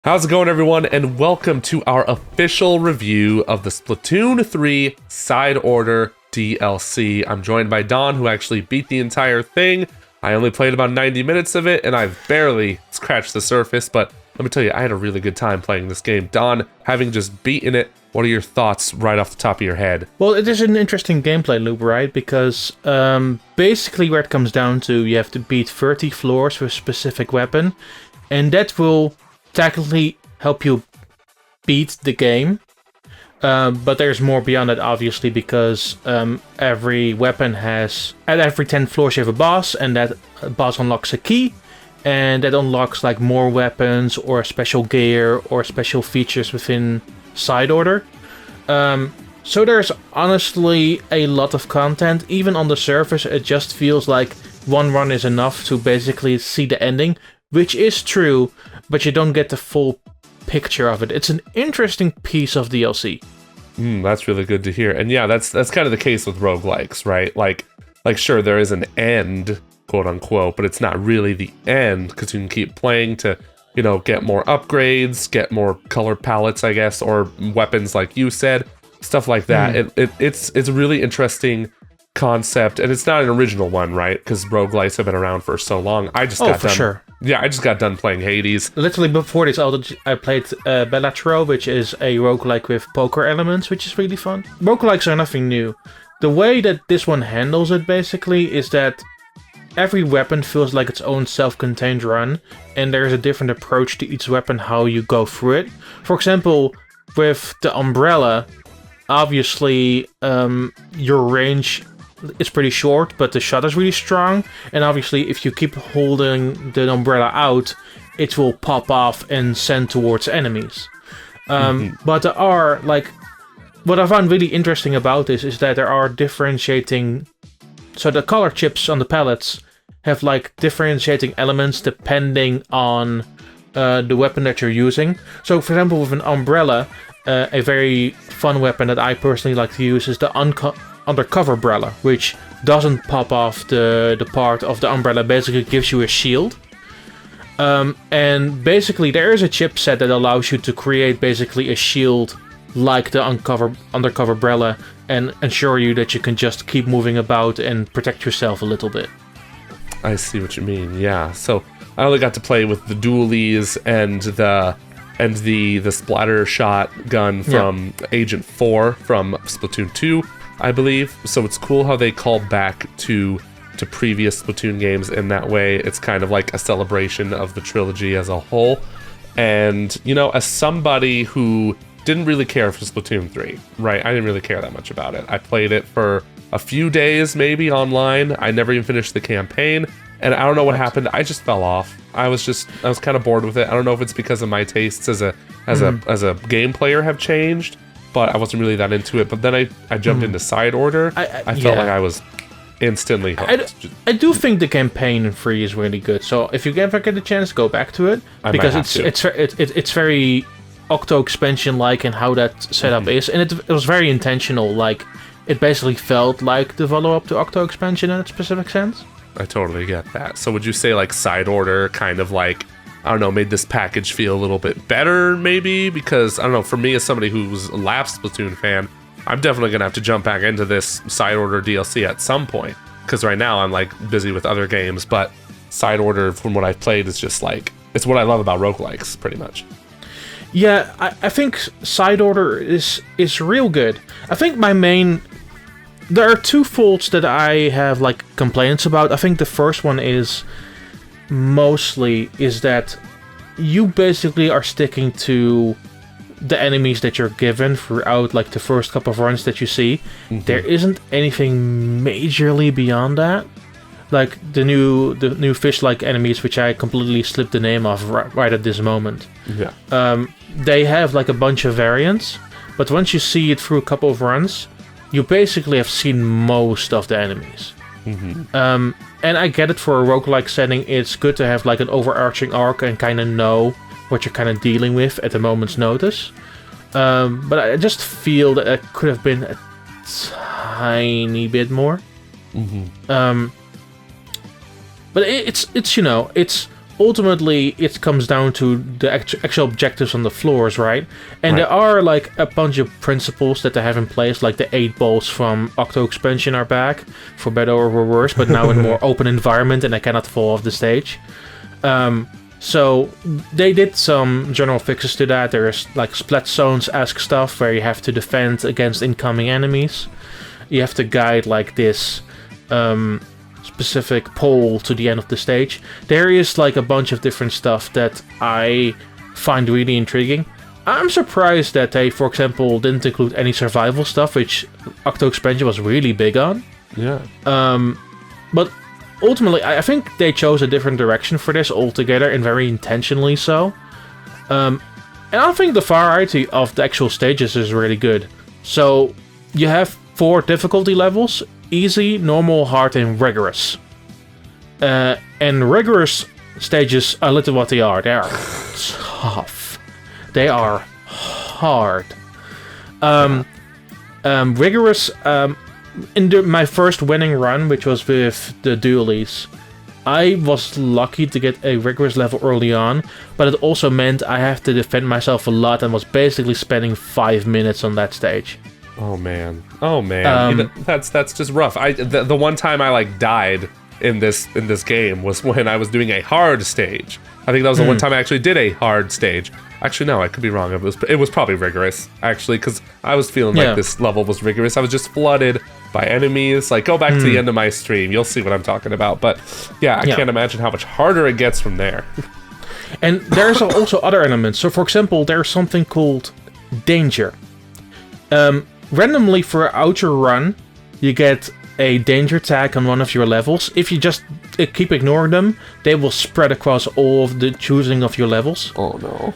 How's it going, everyone, and welcome to our official review of the Splatoon 3 Side Order DLC. I'm joined by Daan, who actually beat the entire thing. I only played about 90 minutes of it, and I've barely scratched the surface, but let me tell you, I had a really good time playing this game. Daan, having just beaten it, what are your thoughts right off the top of your head? Well, it is an interesting gameplay loop, right? Because basically where it comes down to, you have to beat 30 floors with a specific weapon, and that will technically help you beat the game. But there's more beyond that, obviously, because every weapon has... At every 10 floors you have a boss, and that boss unlocks a key, and that unlocks like more weapons, or special gear, or special features within Side Order. So there's honestly a lot of content. Even on the surface, it just feels like one run is enough to basically see the ending, which is true, but you don't get the full picture of it. It's an interesting piece of DLC. That's really good to hear. And yeah, that's kind of the case with roguelikes, right? Like sure, there is an end, quote unquote, but it's not really the end, because you can keep playing to, you know, get more upgrades, get more color palettes, I guess, or weapons, like you said, stuff like that. It's a really interesting concept, and it's not an original one, right? Because roguelikes have been around for so long. I just got done playing Hades. Literally before this, I played Bellatro, which is a roguelike with poker elements, which is really fun. Roguelikes are nothing new. The way that this one handles it, basically, is that every weapon feels like its own self-contained run, and there's a different approach to each weapon, how you go through it. For example, with the umbrella, obviously, your range is pretty short, but the shot is really strong, and obviously if you keep holding the umbrella out, it will pop off and send towards enemies. But there are, like, what I found really interesting about this is that there are differentiating, so the color chips on the palettes have like differentiating elements depending on the weapon that you're using. So for example, with an umbrella, a very fun weapon that I personally like to use is the undercover umbrella, which doesn't pop off the part of the umbrella, basically gives you a shield. And basically there is a chipset that allows you to create basically a shield like the undercover umbrella, and ensure you that you can just keep moving about and protect yourself a little bit. I see what you mean, yeah. So I only got to play with the dualies and the splatter shotgun from Agent 4 from Splatoon 2, I believe. So it's cool how they called back to previous Splatoon games in that way. It's kind of like a celebration of the trilogy as a whole. And, you know, as somebody who didn't really care for Splatoon 3, right? I didn't really care that much about it. I played it for a few days, maybe, online. I never even finished the campaign, and I don't know what happened. I just fell off. I was kind of bored with it. I don't know if it's because of my tastes as a game player have changed, but I wasn't really that into it. But then I jumped into Side Order. I felt like I was instantly hooked. I do think the campaign in 3 is really good. So if you ever get a chance, go back to it, because it's very Octo expansion like in how that setup is, and it was very intentional. Like, it basically felt like the follow-up to Octo expansion in a specific sense. I totally get that. So would you say like Side Order kind of like, I don't know, made this package feel a little bit better, maybe? Because, I don't know, for me as somebody who's a last Splatoon fan, I'm definitely gonna have to jump back into this Side Order DLC at some point, because right now I'm like busy with other games, but Side Order, from what I've played, is just like, it's what I love about roguelikes, pretty much. Yeah, I think Side Order is real good. I think there are two faults that I have like complaints about. I think the first one is that you basically are sticking to the enemies that you're given throughout like the first couple of runs that you see. There isn't anything majorly beyond that. Like the new fish-like enemies, which I completely slipped the name of right at this moment. Yeah. They have like a bunch of variants, but once you see it through a couple of runs, you basically have seen most of the enemies. And I get it, for a roguelike setting, it's good to have like an overarching arc and kind of know what you're kind of dealing with at a moment's notice. But I just feel that it could have been a tiny bit more. But it's you know, it's ultimately it comes down to the actual objectives on the floors, right? And Right. there are like a bunch of principles that they have in place, like the 8 balls from Octo Expansion are back, for better or for worse, but now in a more open environment and they cannot fall off the stage. So they did some general fixes to that. There's like splat zones-esque stuff where you have to defend against incoming enemies. You have to guide like this specific pole to the end of the stage. There is like a bunch of different stuff that I find really intriguing. I'm surprised that they, for example, didn't include any survival stuff, which Octo Expansion was really big on. Yeah. But ultimately, I think they chose a different direction for this altogether, and very intentionally so. And I think the variety of the actual stages is really good. So you have 4 difficulty levels: easy, normal, hard, and rigorous. And rigorous stages are literally what they are. They are tough. They are hard. Rigorous. In my first winning run, which was with the dualies, I was lucky to get a rigorous level early on, but it also meant I have to defend myself a lot and was basically spending 5 minutes on that stage. Oh man. That's just rough. The one time I like died in this game was when I was doing a hard stage. I think that was the one time I actually did a hard stage. Actually, no, I could be wrong. It was probably rigorous, actually, because I was feeling like this level was rigorous. I was just flooded by enemies. Like, go back to the end of my stream. You'll see what I'm talking about. But yeah, I can't imagine how much harder it gets from there. And there's also other elements. So, for example, there's something called danger. Randomly throughout your run, you get a danger tag on one of your levels. If you just keep ignoring them, they will spread across all of the choosing of your levels. Oh no.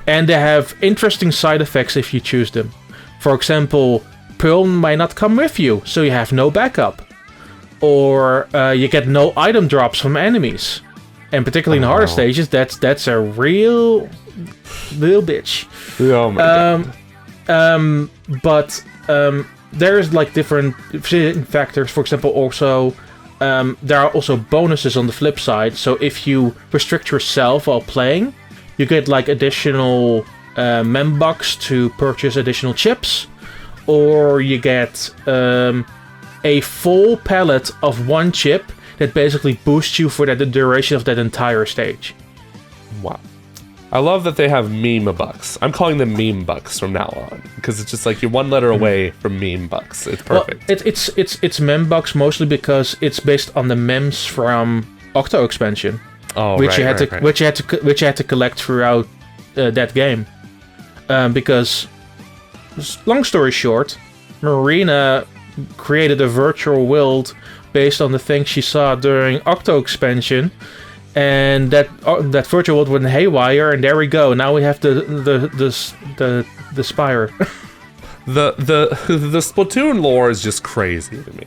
And they have interesting side effects if you choose them. For example, Pearl might not come with you, so you have no backup. Or you get no item drops from enemies. And particularly in harder stages, that's a real bitch. Oh my god. But there's like different factors. For example, also there are also bonuses on the flip side. So if you restrict yourself while playing, you get like additional membucks to purchase additional chips, or you get a full pallet of one chip that basically boosts you for the duration of that entire stage. Wow. I love that they have meme bucks. I'm calling them meme bucks from now on, because it's just like you're one letter away from meme bucks. It's perfect. Well, it's mem bucks mostly because it's based on the mems from Octo Expansion, which you had to collect throughout that game. Because, long story short, Marina created a virtual world based on the things she saw during Octo Expansion. And that virtual world went haywire, and there we go. Now we have the spire. the Splatoon lore is just crazy to me.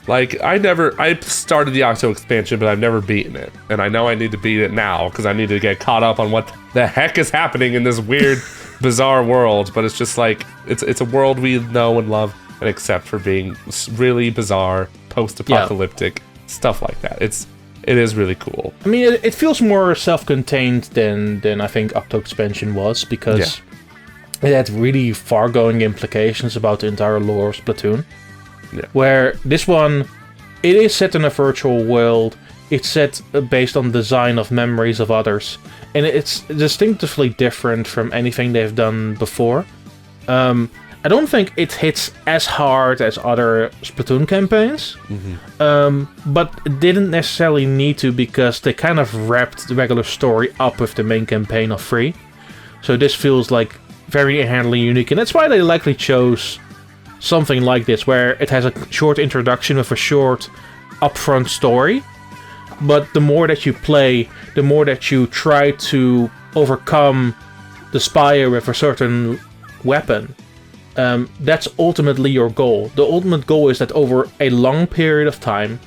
Like I started the Octo expansion, but I've never beaten it, and I know I need to beat it now because I need to get caught up on what the heck is happening in this weird, bizarre world. But it's just like it's a world we know and love and accept for being really bizarre, post-apocalyptic stuff like that. It is really cool. I mean, it feels more self-contained than I think Octo Expansion was, because it had really far-going implications about the entire lore of Splatoon. Yeah. Where this one, it is set in a virtual world, it's set based on design of memories of others, and it's distinctively different from anything they've done before. I don't think it hits as hard as other Splatoon campaigns, but it didn't necessarily need to, because they kind of wrapped the regular story up with the main campaign of 3. So this feels like very inherently unique, and that's why they likely chose something like this, where it has a short introduction with a short upfront story, but the more that you play, the more that you try to overcome the spire with a certain weapon. That's ultimately your goal. The ultimate goal is that over a long period of time,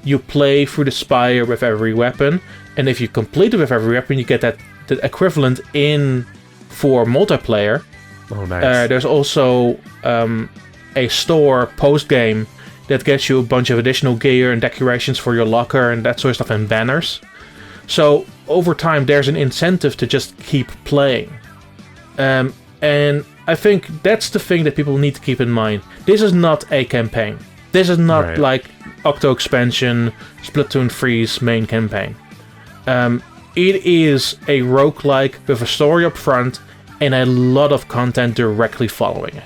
you play through the spire with every weapon, and if you complete it with every weapon, you get the equivalent in for multiplayer. Oh, nice. There's also a store post-game that gets you a bunch of additional gear and decorations for your locker and that sort of stuff, and banners. So over time, there's an incentive to just keep playing. And I think that's the thing that people need to keep in mind. This is not a campaign. This is not like Octo Expansion, Splatoon 3's main campaign. It is a roguelike with a story up front and a lot of content directly following it.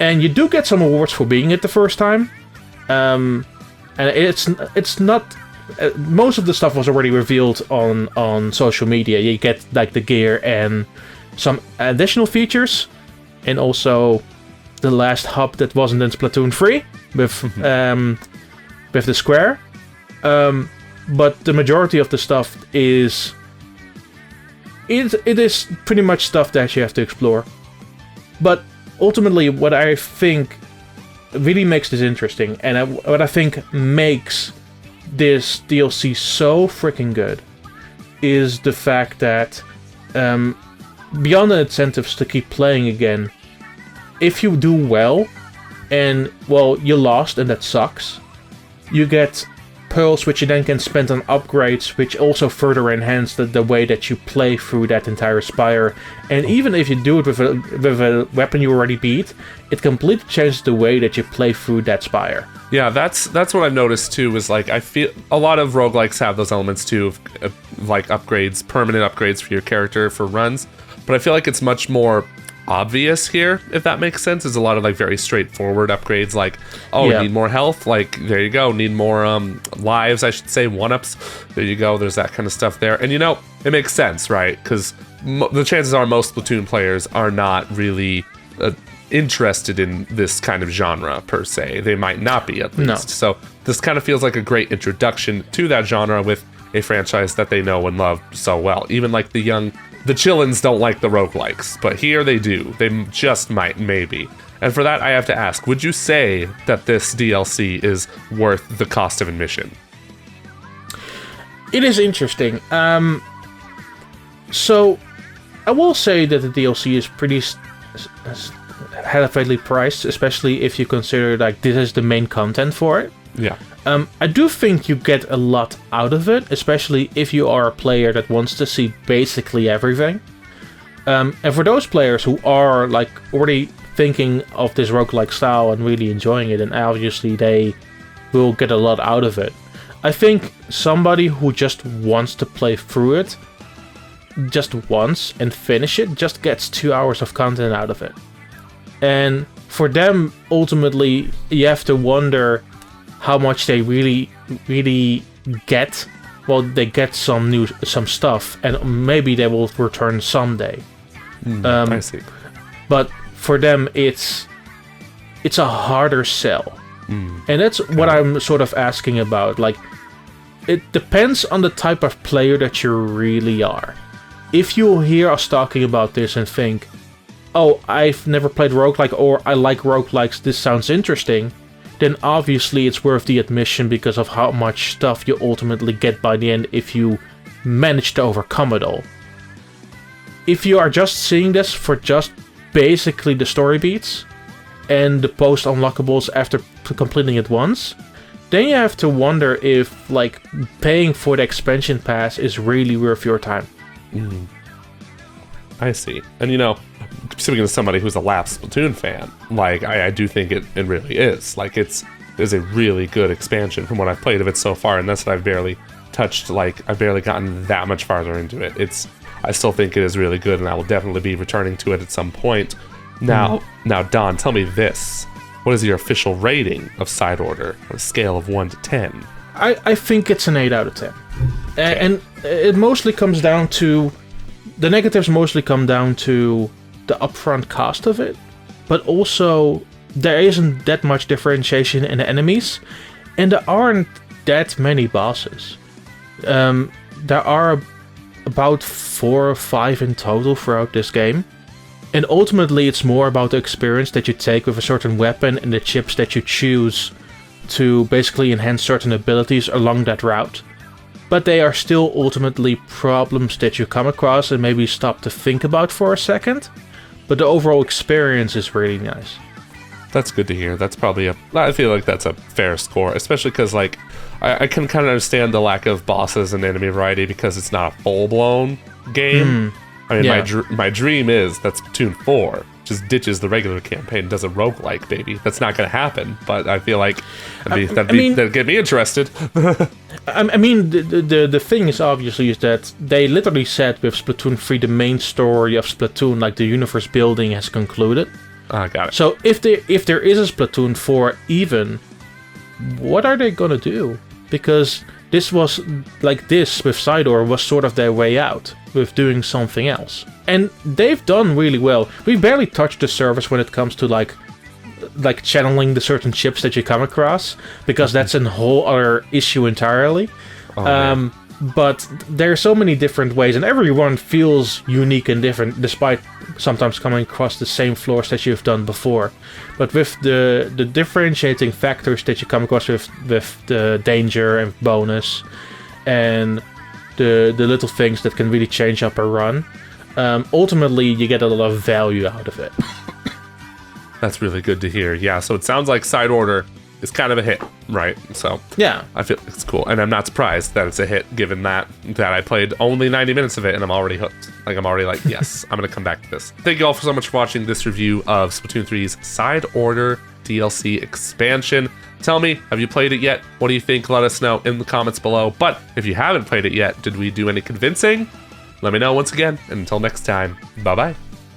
And you do get some awards for being it the first time. And it's not... most of the stuff was already revealed on social media. You get like the gear and some additional features. And also the last hub that wasn't in Splatoon 3 with the square. But the majority of the stuff is... It is pretty much stuff that you have to explore. But ultimately, what I think really makes this interesting, and what I think makes this DLC so freaking good, is the fact that beyond the incentives to keep playing again, if you do well, and, well, you lost and that sucks, you get pearls which you then can spend on upgrades, which also further enhance the way that you play through that entire spire. And even if you do it with a weapon you already beat, it completely changes the way that you play through that spire. Yeah, that's what I've noticed too, is like I feel a lot of roguelikes have those elements too, of like upgrades, permanent upgrades for your character for runs, but I feel like it's much more obvious here, if that makes sense. There's a lot of like very straightforward upgrades, like, need more health, like there you go, need more lives, I should say, 1-ups, there you go, there's that kind of stuff there. And it makes sense, right? Because the chances are most Splatoon players are not really interested in this kind of genre per se. They might not be, at least. No. So this kind of feels like a great introduction to that genre with a franchise that they know and love so well. Even like the chillins don't like the roguelikes, but here they do. They just might, maybe. And for that, I have to ask, would you say that this DLC is worth the cost of admission? It is interesting. So, I will say that the DLC is pretty heavily priced, especially if you consider like this is the main content for it. Yeah. I do think you get a lot out of it, especially if you are a player that wants to see basically everything. And for those players who are like already thinking of this roguelike style and really enjoying it, and obviously they will get a lot out of it. I think somebody who just wants to play through it just once and finish it just gets 2 hours of content out of it. And for them, ultimately, you have to wonder how much they really get. Well, they get some stuff, and maybe they will return someday. I see. But for them, it's a harder sell, and that's what I'm sort of asking about. Like, it depends on the type of player that you really are. If you hear us talking about this and think, "Oh, I've never played roguelike," or "I like roguelikes, this sounds interesting," then obviously it's worth the admission because of how much stuff you ultimately get by the end if you manage to overcome it all. If you are just seeing this for just basically the story beats and the post-unlockables after completing it once, then you have to wonder if like paying for the expansion pass is really worth your time. I see. And speaking to somebody who's a lapsed Splatoon fan, like I do think it really is. Like it's a really good expansion from what I've played of it so far, and that's what I've barely touched. Like I've barely gotten that much farther into it. I still think it is really good, and I will definitely be returning to it at some point. Now, Daan, tell me this: what is your official rating of Side Order on a scale of 1 to 10? I think it's an 8 out of 10, okay. And it mostly comes down to the negatives. Mostly come down to the upfront cost of it, but also there isn't that much differentiation in the enemies, and there aren't that many bosses. There are about 4 or 5 in total throughout this game, and ultimately it's more about the experience that you take with a certain weapon and the chips that you choose to basically enhance certain abilities along that route. But they are still ultimately problems that you come across and maybe stop to think about for a second. But the overall experience is really nice. That's good to hear. That's probably I feel like that's a fair score, especially because, like, I can kind of understand the lack of bosses and enemy variety because it's not a full-blown game. I mean, my dream is that Splatoon 4 just ditches the regular campaign and does a roguelike, baby. That's not going to happen, but I feel like that'd get me interested. I mean, the thing is obviously is that they literally said with Splatoon 3 the main story of Splatoon, like the universe building, has concluded. Got it. So if there is a Splatoon 4 even, what are they gonna do? Because this was like this with Sidor was sort of their way out with doing something else, and they've done really well. We barely touched the surface when it comes to like channeling the certain chips that you come across, because that's a whole other issue entirely. But there are so many different ways, and everyone feels unique and different, despite sometimes coming across the same floors that you've done before. But with the differentiating factors that you come across with the danger and bonus, and the little things that can really change up a run, ultimately you get a lot of value out of it. That's really good to hear. Yeah, so it sounds like Side Order is kind of a hit, right? So yeah, I feel it's cool, and I'm not surprised that it's a hit, given that I played only 90 minutes of it, and I'm already hooked. Like, I'm already like, yes, I'm gonna come back to this. Thank you all so much for watching this review of Splatoon 3's Side Order DLC expansion. Tell me, have you played it yet? What do you think? Let us know in the comments below. But if you haven't played it yet, did we do any convincing? Let me know once again, and until next time, bye-bye.